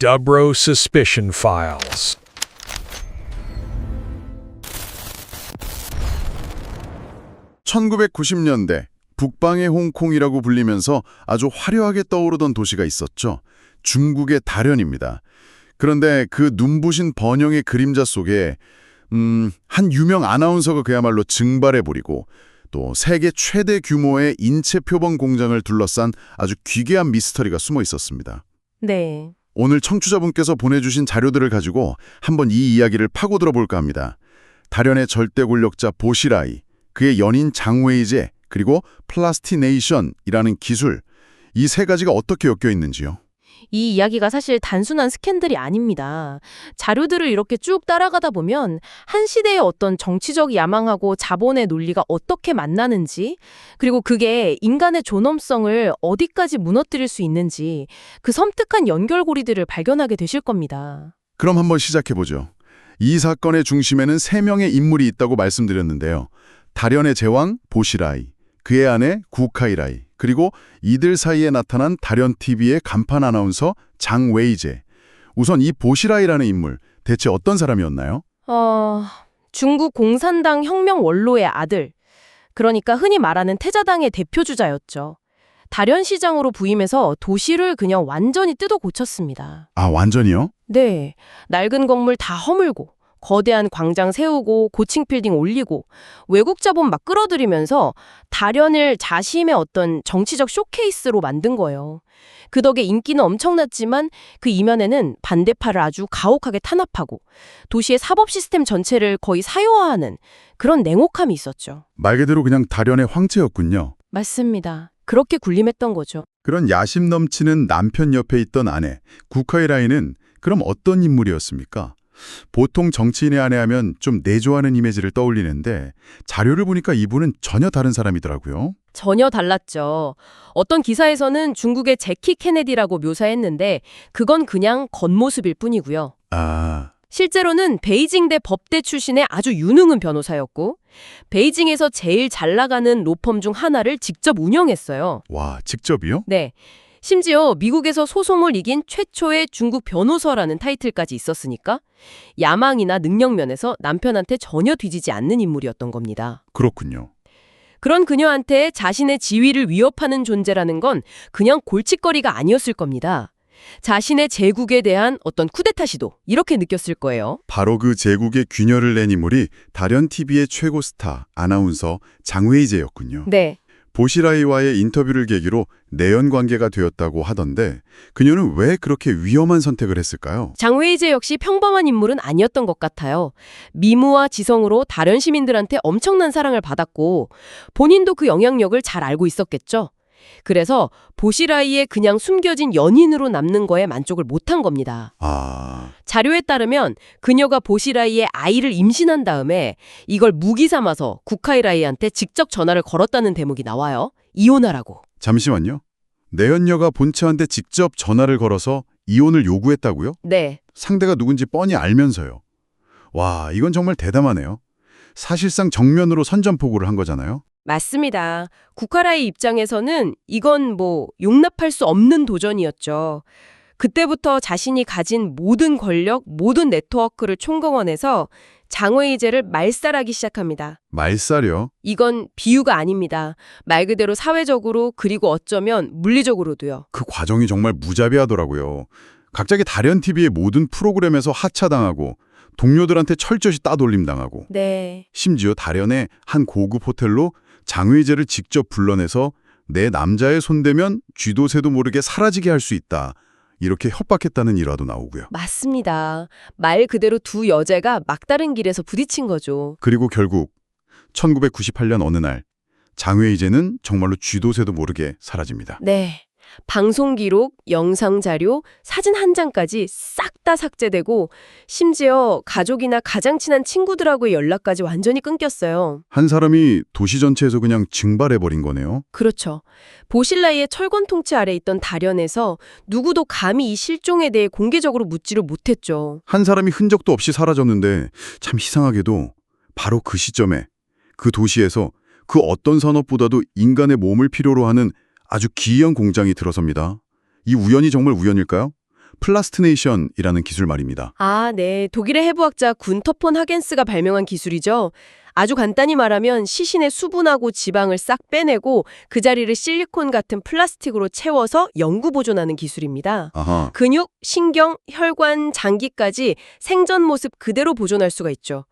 Dubro Suspicion Files. (1990년대) 북방의 홍콩이라고 불리면서 아주 화려하게 떠오르던 도시가 있었죠. 중국의 다련입니다. 그런데 그 눈부신 번영의 그림자 속에 한 유명 아나운서가 그야말로 증발해버리고 또 세계 최대 규모의 인체 표본 공장을 둘러싼 아주 기괴한 미스터리가 숨어 있었습니다. 네. 오늘 청취자분께서 보내주신 자료들을 가지고 한번 이 이야기를 파고들어 볼까 합니다. 다련의 절대 권력자 보시라이, 그의 연인 장웨이제, 그리고 플라스티네이션이라는 기술, 이 세 가지가 어떻게 엮여 있는지요. 이 이야기가 사실 단순한 스캔들이 아닙니다. 자료들을 이렇게 쭉 따라가다 보면 한 시대의 어떤 정치적 야망하고 자본의 논리가 어떻게 만나는지, 그리고 그게 인간의 존엄성을 어디까지 무너뜨릴 수 있는지 그 섬뜩한 연결고리들을 발견하게 되실 겁니다. 그럼 한번 시작해보죠. 이 사건의 중심에는 세 명의 인물이 있다고 말씀드렸는데요. 다련의 제왕 보시라이, 그의 아내 구카이라이, 그리고 이들 사이에 나타난 다련TV의 간판 아나운서 장웨이제. 우선 이 보시라이라는 인물, 대체 어떤 사람이었나요? 중국 공산당 혁명 원로의 아들, 그러니까 흔히 말하는 태자당의 대표주자였죠. 다련시장으로 부임해서 도시를 그냥 완전히 뜯어 고쳤습니다. 아, 완전히요? 네, 낡은 건물 다 허물고 거대한 광장 세우고 고층 빌딩 올리고 외국 자본 막 끌어들이면서 다련을 자신의 어떤 정치적 쇼케이스로 만든 거예요. 그 덕에 인기는 엄청났지만 그 이면에는 반대파를 아주 가혹하게 탄압하고 도시의 사법 시스템 전체를 거의 사유화하는 그런 냉혹함이 있었죠. 말 그대로 그냥 다련의 황제였군요. 맞습니다. 그렇게 군림했던 거죠. 그런 야심 넘치는 남편 옆에 있던 아내, 구카이라이는 그럼 어떤 인물이었습니까? 보통 정치인의 아내 하면 좀 내조하는 이미지를 떠올리는데 자료를 보니까 이분은 전혀 다른 사람이더라고요. 전혀 달랐죠. 어떤 기사에서는 중국의 제키 케네디라고 묘사했는데 그건 그냥 겉모습일 뿐이고요. 아, 실제로는 베이징대 법대 출신의 아주 유능한 변호사였고 베이징에서 제일 잘 나가는 로펌 중 하나를 직접 운영했어요. 와, 직접이요? 네. 심지어 미국에서 소송을 이긴 최초의 중국 변호사라는 타이틀까지 있었으니까 야망이나 능력 면에서 남편한테 전혀 뒤지지 않는 인물이었던 겁니다. 그렇군요. 그런 그녀한테 자신의 지위를 위협하는 존재라는 건 그냥 골칫거리가 아니었을 겁니다. 자신의 제국에 대한 어떤 쿠데타 시도, 이렇게 느꼈을 거예요. 바로 그 제국의 균열을 낸 인물이 다련TV의 최고 스타, 아나운서 장웨이제였군요. 네. 보시라이와의 인터뷰를 계기로 내연 관계가 되었다고 하던데 그녀는 왜 그렇게 위험한 선택을 했을까요? 장웨이제 역시 평범한 인물은 아니었던 것 같아요. 미모와 지성으로 다른 시민들한테 엄청난 사랑을 받았고 본인도 그 영향력을 잘 알고 있었겠죠. 그래서 보시라이의 그냥 숨겨진 연인으로 남는 거에 만족을 못한 겁니다. 자료에 따르면 그녀가 보시라이의 아이를 임신한 다음에 이걸 무기 삼아서 구카이라이한테 직접 전화를 걸었다는 대목이 나와요. 이혼하라고. 잠시만요. 내연녀가 본체한테 직접 전화를 걸어서 이혼을 요구했다고요? 네. 상대가 누군지 뻔히 알면서요. 와, 이건 정말 대담하네요. 사실상 정면으로 선전포고를 한 거잖아요. 맞습니다. 구카라이 입장에서는 이건 용납할 수 없는 도전이었죠. 그때부터 자신이 가진 모든 권력, 모든 네트워크를 총동원해서 장웨이제를 말살하기 시작합니다. 말살이요? 이건 비유가 아닙니다. 말 그대로 사회적으로 그리고 어쩌면 물리적으로도요. 그 과정이 정말 무자비하더라고요. 갑자기 다련TV의 모든 프로그램에서 하차당하고 동료들한테 철저히 따돌림당하고 네. 심지어 다련의 한 고급 호텔로 장웨이제를 직접 불러내서 내 남자의 손대면 쥐도 새도 모르게 사라지게 할 수 있다. 이렇게 협박했다는 일화도 나오고요. 맞습니다. 말 그대로 두 여자가 막다른 길에서 부딪힌 거죠. 그리고 결국 1998년 어느 날 장웨이제는 정말로 쥐도 새도 모르게 사라집니다. 네. 방송 기록, 영상 자료, 사진 한 장까지 싹 다 삭제되고 심지어 가족이나 가장 친한 친구들하고의 연락까지 완전히 끊겼어요. 한 사람이 도시 전체에서 그냥 증발해버린 거네요. 그렇죠. 보실라이의 철권 통치 아래 있던 다련에서 누구도 감히 이 실종에 대해 공개적으로 묻지를 못했죠. 한 사람이 흔적도 없이 사라졌는데 참 이상하게도 바로 그 시점에 그 도시에서 그 어떤 산업보다도 인간의 몸을 필요로 하는 아주 기이한 공장이 들어섭니다. 이 우연이 정말 우연일까요? 플라스티네이션이라는 기술 말입니다. 아, 네. 독일의 해부학자 군터 폰 하겐스가 발명한 기술이죠. 아주 간단히 말하면 시신의 수분하고 지방을 싹 빼내고 그 자리를 실리콘 같은 플라스틱으로 채워서 영구 보존하는 기술입니다. 아하, 근육, 신경, 혈관, 장기까지 생전 모습 그대로 보존할 수가 있죠.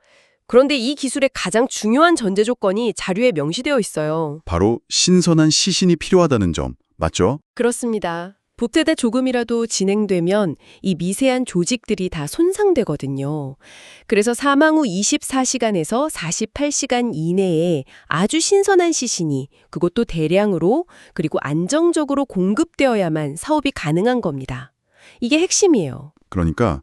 그런데 이 기술의 가장 중요한 전제 조건이 자료에 명시되어 있어요. 바로 신선한 시신이 필요하다는 점, 맞죠? 그렇습니다. 복제돼 조금이라도 진행되면 이 미세한 조직들이 다 손상되거든요. 그래서 사망 후 24시간에서 48시간 이내에 아주 신선한 시신이 그것도 대량으로 그리고 안정적으로 공급되어야만 사업이 가능한 겁니다. 이게 핵심이에요. 그러니까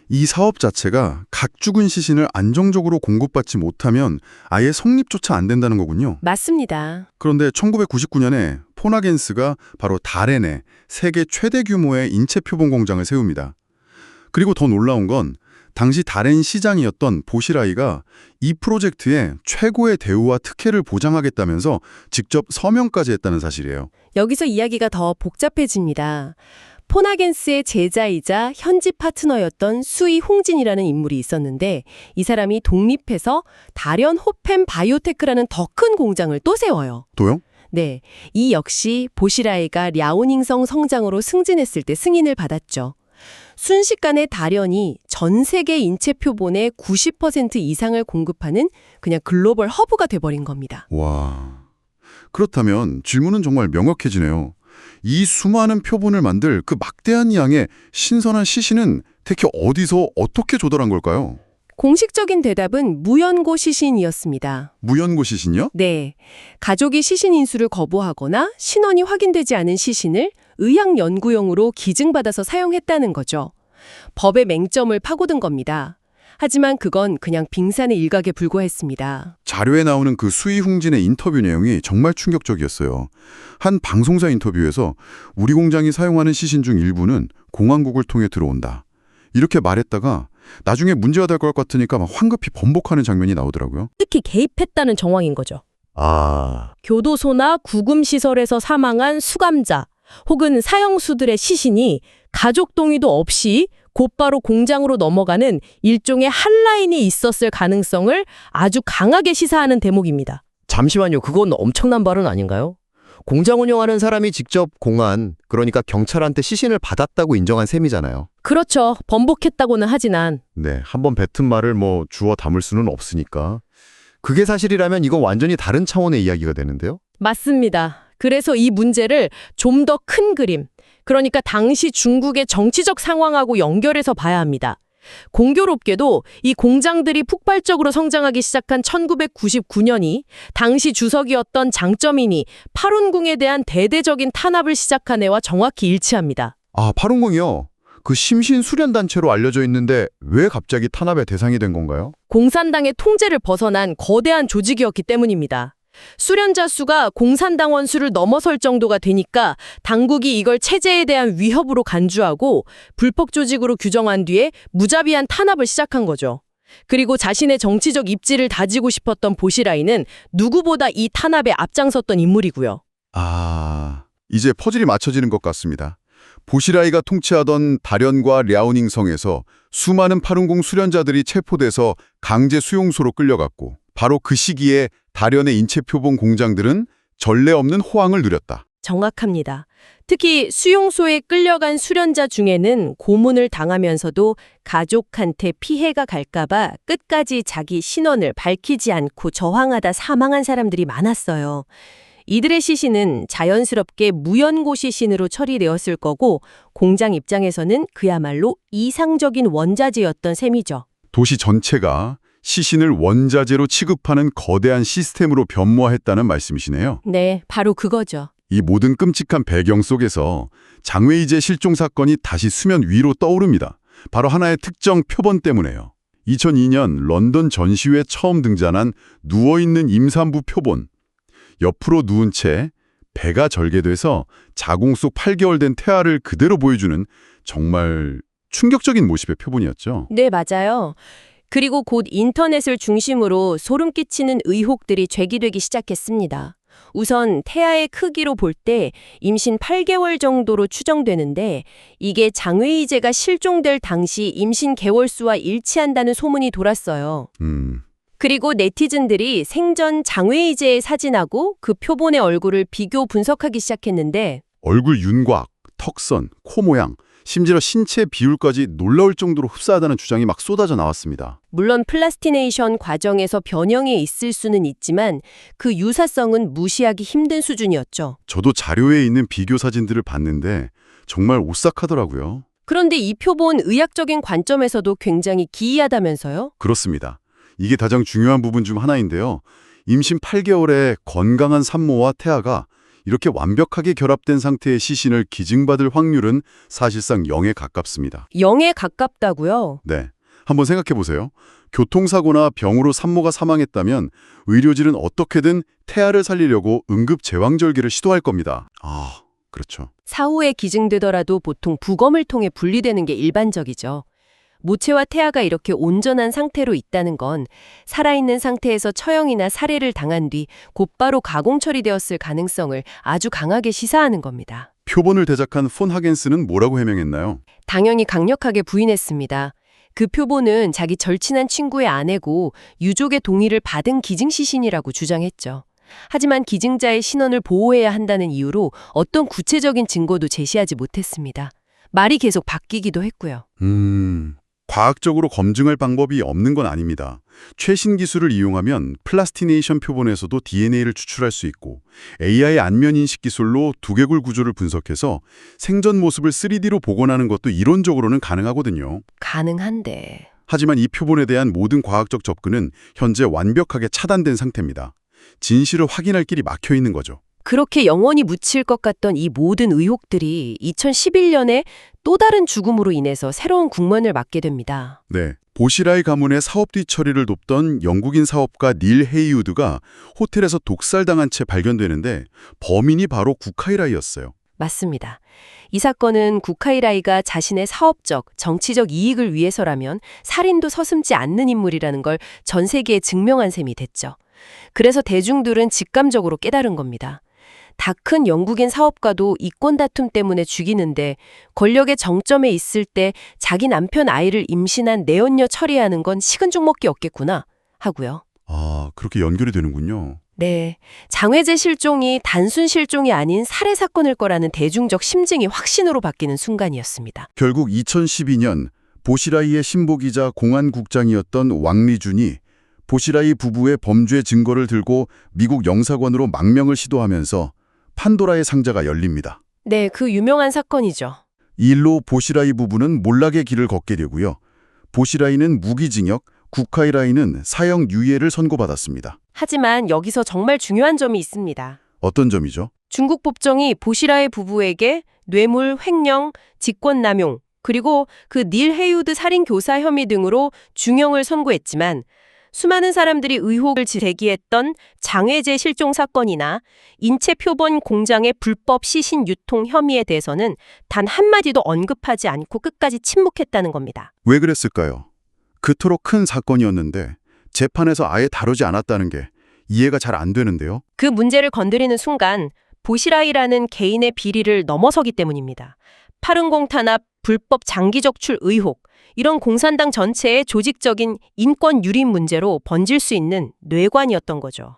이 사업 자체가 각 죽은 시신을 안정적으로 공급받지 못하면 아예 성립조차 안 된다는 거군요. 맞습니다. 그런데 1999년에 폰하겐스가 바로 달에 내 세계 최대 규모의 인체 표본 공장을 세웁니다. 그리고 더 놀라운 건 당시 다렌 시장이었던 보시라이가 이 프로젝트에 최고의 대우와 특혜를 보장하겠다면서 직접 서명까지 했다는 사실이에요. 여기서 이야기가 더 복잡해집니다. 폰하겐스의 제자이자 현지 파트너였던 수이 홍진이라는 인물이 있었는데 이 사람이 독립해서 다련 호펜 바이오테크라는 더 큰 공장을 또 세워요. 또요? 네, 이 역시 보시라이가 랴오닝성 성장으로 승진했을 때 승인을 받았죠. 순식간에 다련이 전 세계 인체 표본의 90% 이상을 공급하는 그냥 글로벌 허브가 돼버린 겁니다. 와, 그렇다면 질문은 정말 명확해지네요. 이 수많은 표본을 만들 그 막대한 양의 신선한 시신은 대체 어디서 어떻게 조달한 걸까요? 공식적인 대답은 무연고 시신이었습니다. 무연고 시신이요? 네, 가족이 시신 인수를 거부하거나 신원이 확인되지 않은 시신을 의학 연구용으로 기증받아서 사용했다는 거죠. 법의 맹점을 파고든 겁니다. 하지만 그건 그냥 빙산의 일각에 불과했습니다. 자료에 나오는 그 수이홍진의 인터뷰 내용이 정말 충격적이었어요. 한 방송사 인터뷰에서 우리 공장이 사용하는 시신 중 일부는 공항국을 통해 들어온다. 이렇게 말했다가 나중에 문제가 될 것 같으니까 막 황급히 번복하는 장면이 나오더라고요. 특히 개입했다는 정황인 거죠. 아, 교도소나 구금시설에서 사망한 수감자 혹은 사형수들의 시신이 가족 동의도 없이 곧바로 공장으로 넘어가는 일종의 한라인이 있었을 가능성을 아주 강하게 시사하는 대목입니다. 잠시만요. 그건 엄청난 발언 아닌가요? 공장 운영하는 사람이 직접 공안, 그러니까 경찰한테 시신을 받았다고 인정한 셈이잖아요. 그렇죠. 번복했다고는 하지만 네. 한번 뱉은 말을 주워 담을 수는 없으니까. 그게 사실이라면 이건 완전히 다른 차원의 이야기가 되는데요. 맞습니다. 그래서 이 문제를 좀 더 큰 그림, 그러니까 당시 중국의 정치적 상황하고 연결해서 봐야 합니다. 공교롭게도 이 공장들이 폭발적으로 성장하기 시작한 1999년이 당시 주석이었던 장쩌민이 파룬궁에 대한 대대적인 탄압을 시작한 해와 정확히 일치합니다. 아, 파룬궁이요? 그 심신수련단체로 알려져 있는데 왜 갑자기 탄압의 대상이 된 건가요? 공산당의 통제를 벗어난 거대한 조직이었기 때문입니다. 수련자 수가 공산당원 수를 넘어설 정도가 되니까 당국이 이걸 체제에 대한 위협으로 간주하고 불법 조직으로 규정한 뒤에 무자비한 탄압을 시작한 거죠. 그리고 자신의 정치적 입지를 다지고 싶었던 보시라이는 누구보다 이 탄압에 앞장섰던 인물이고요. 아, 이제 퍼즐이 맞춰지는 것 같습니다. 보시라이가 통치하던 다련과 랴오닝성에서 수많은 파룬궁 수련자들이 체포돼서 강제 수용소로 끌려갔고 바로 그 시기에 다련의 인체 표본 공장들은 전례 없는 호황을 누렸다. 정확합니다. 특히 수용소에 끌려간 수련자 중에는 고문을 당하면서도 가족한테 피해가 갈까봐 끝까지 자기 신원을 밝히지 않고 저항하다 사망한 사람들이 많았어요. 이들의 시신은 자연스럽게 무연고 시신으로 처리되었을 거고 공장 입장에서는 그야말로 이상적인 원자재였던 셈이죠. 도시 전체가 시신을 원자재로 취급하는 거대한 시스템으로 변모했다는 말씀이시네요. 네, 바로 그거죠. 이 모든 끔찍한 배경 속에서 장외이제 실종 사건이 다시 수면 위로 떠오릅니다. 바로 하나의 특정 표본 때문에요. 2002년 런던 전시회에 처음 등장한 누워있는 임산부 표본. 옆으로 누운 채 배가 절개돼서 자궁 속 8개월 된 태아를 그대로 보여주는 정말 충격적인 모습의 표본이었죠. 네, 맞아요. 그리고 곧 인터넷을 중심으로 소름 끼치는 의혹들이 제기되기 시작했습니다. 우선 태아의 크기로 볼 때 임신 8개월 정도로 추정되는데 이게 장외이제가 실종될 당시 임신 개월수와 일치한다는 소문이 돌았어요. 그리고 네티즌들이 생전 장외이제의 사진하고 그 표본의 얼굴을 비교 분석하기 시작했는데 얼굴 윤곽, 턱선, 코 모양, 심지어 신체 비율까지 놀라울 정도로 흡사하다는 주장이 막 쏟아져 나왔습니다. 물론 플라스티네이션 과정에서 변형이 있을 수는 있지만 그 유사성은 무시하기 힘든 수준이었죠. 저도 자료에 있는 비교 사진들을 봤는데 정말 오싹하더라고요. 그런데 이 표본 의학적인 관점에서도 굉장히 기이하다면서요? 그렇습니다. 이게 가장 중요한 부분 중 하나인데요. 임신 8개월에 건강한 산모와 태아가 이렇게 완벽하게 결합된 상태의 시신을 기증받을 확률은 사실상 0에 가깝습니다. 0에 가깝다고요? 네. 한번 생각해 보세요. 교통사고나 병으로 산모가 사망했다면 의료진은 어떻게든 태아를 살리려고 응급 제왕절개를 시도할 겁니다. 그렇죠. 사후에 기증되더라도 보통 부검을 통해 분리되는 게 일반적이죠. 모체와 태아가 이렇게 온전한 상태로 있다는 건 살아있는 상태에서 처형이나 살해를 당한 뒤 곧바로 가공 처리되었을 가능성을 아주 강하게 시사하는 겁니다. 표본을 제작한 폰 하겐스는 뭐라고 해명했나요? 당연히 강력하게 부인했습니다. 그 표본은 자기 절친한 친구의 아내고 유족의 동의를 받은 기증시신이라고 주장했죠. 하지만 기증자의 신원을 보호해야 한다는 이유로 어떤 구체적인 증거도 제시하지 못했습니다. 말이 계속 바뀌기도 했고요. 과학적으로 검증할 방법이 없는 건 아닙니다. 최신 기술을 이용하면 플라스티네이션 표본에서도 DNA를 추출할 수 있고 AI 안면 인식 기술로 두개골 구조를 분석해서 생전 모습을 3D로 복원하는 것도 이론적으로는 가능하거든요. 가능한데... 하지만 이 표본에 대한 모든 과학적 접근은 현재 완벽하게 차단된 상태입니다. 진실을 확인할 길이 막혀 있는 거죠. 그렇게 영원히 묻힐 것 같던 이 모든 의혹들이 2011년에 또 다른 죽음으로 인해서 새로운 국면을 맞게 됩니다. 네. 보시라이 가문의 사업 뒤처리를 돕던 영국인 사업가 닐 헤이우드가 호텔에서 독살당한 채 발견되는데 범인이 바로 구카이라이였어요. 맞습니다. 이 사건은 구카이라이가 자신의 사업적, 정치적 이익을 위해서라면 살인도 서슴지 않는 인물이라는 걸 전 세계에 증명한 셈이 됐죠. 그래서 대중들은 직감적으로 깨달은 겁니다. 다 큰 영국인 사업가도 이권 다툼 때문에 죽이는데 권력의 정점에 있을 때 자기 남편 아이를 임신한 내연녀 처리하는 건 식은 죽 먹기 없겠구나 하고요. 그렇게 연결이 되는군요. 네, 장외제 실종이 단순 실종이 아닌 살해 사건일 거라는 대중적 심증이 확신으로 바뀌는 순간이었습니다. 결국 2012년 보시라이의 신보기자 공안국장이었던 왕리준이 보시라이 부부의 범죄 증거를 들고 미국 영사관으로 망명을 시도하면서 판도라의 상자가 열립니다. 네, 그 유명한 사건이죠. 이 일로 보시라이 부부는 몰락의 길을 걷게 되고요. 보시라이는 무기징역, 구카이라이는 사형 유예를 선고받았습니다. 하지만 여기서 정말 중요한 점이 있습니다. 어떤 점이죠? 중국 법정이 보시라이 부부에게 뇌물, 횡령, 직권남용, 그리고 그 닐 헤이우드 살인 교사 혐의 등으로 중형을 선고했지만 수많은 사람들이 의혹을 제기했던 장외제 실종 사건이나 인체 표본 공장의 불법 시신 유통 혐의에 대해서는 단 한마디도 언급하지 않고 끝까지 침묵했다는 겁니다. 왜 그랬을까요? 그토록 큰 사건이었는데 재판에서 아예 다루지 않았다는 게 이해가 잘 안 되는데요. 그 문제를 건드리는 순간 보시라이라는 개인의 비리를 넘어서기 때문입니다. 파룬공 탄압, 불법 장기 적출 의혹, 이런 공산당 전체의 조직적인 인권 유린 문제로 번질 수 있는 뇌관이었던 거죠.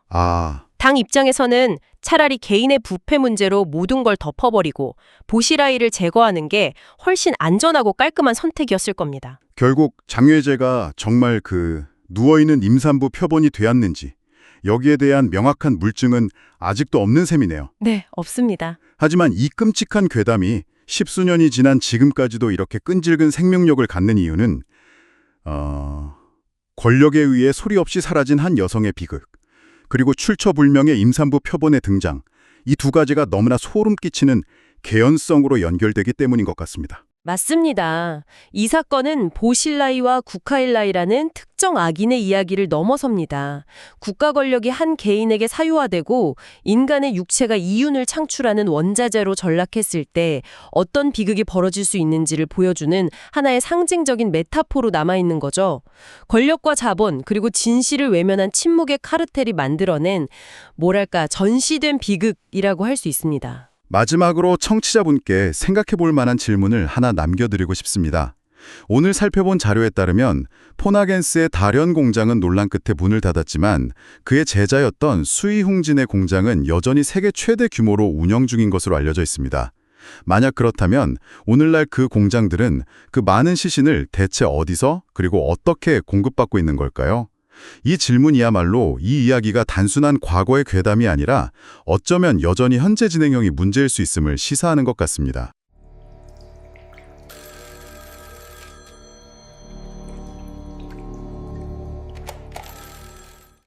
당 입장에서는 차라리 개인의 부패 문제로 모든 걸 덮어버리고 보시라이를 제거하는 게 훨씬 안전하고 깔끔한 선택이었을 겁니다. 결국 장외제가 정말 누워있는 임산부 표본이 되었는지 여기에 대한 명확한 물증은 아직도 없는 셈이네요. 네, 없습니다. 하지만 이 끔찍한 괴담이 십수년이 지난 지금까지도 이렇게 끈질긴 생명력을 갖는 이유는 권력에 의해 소리 없이 사라진 한 여성의 비극, 그리고 출처불명의 임산부 표본의 등장, 이 두 가지가 너무나 소름 끼치는 개연성으로 연결되기 때문인 것 같습니다. 맞습니다. 이 사건은 보실라이와 구카일라이라는 특정 악인의 이야기를 넘어섭니다. 국가 권력이 한 개인에게 사유화되고 인간의 육체가 이윤을 창출하는 원자재로 전락했을 때 어떤 비극이 벌어질 수 있는지를 보여주는 하나의 상징적인 메타포로 남아있는 거죠. 권력과 자본 그리고 진실을 외면한 침묵의 카르텔이 만들어낸 뭐랄까 전시된 비극이라고 할 수 있습니다. 마지막으로 청취자분께 생각해 볼 만한 질문을 하나 남겨드리고 싶습니다. 오늘 살펴본 자료에 따르면 포나겐스의 다련 공장은 논란 끝에 문을 닫았지만 그의 제자였던 수이홍진의 공장은 여전히 세계 최대 규모로 운영 중인 것으로 알려져 있습니다. 만약 그렇다면 오늘날 그 공장들은 그 많은 시신을 대체 어디서 그리고 어떻게 공급받고 있는 걸까요? 이 질문이야말로 이 이야기가 단순한 과거의 괴담이 아니라 어쩌면 여전히 현재 진행형이 문제일 수 있음을 시사하는 것 같습니다.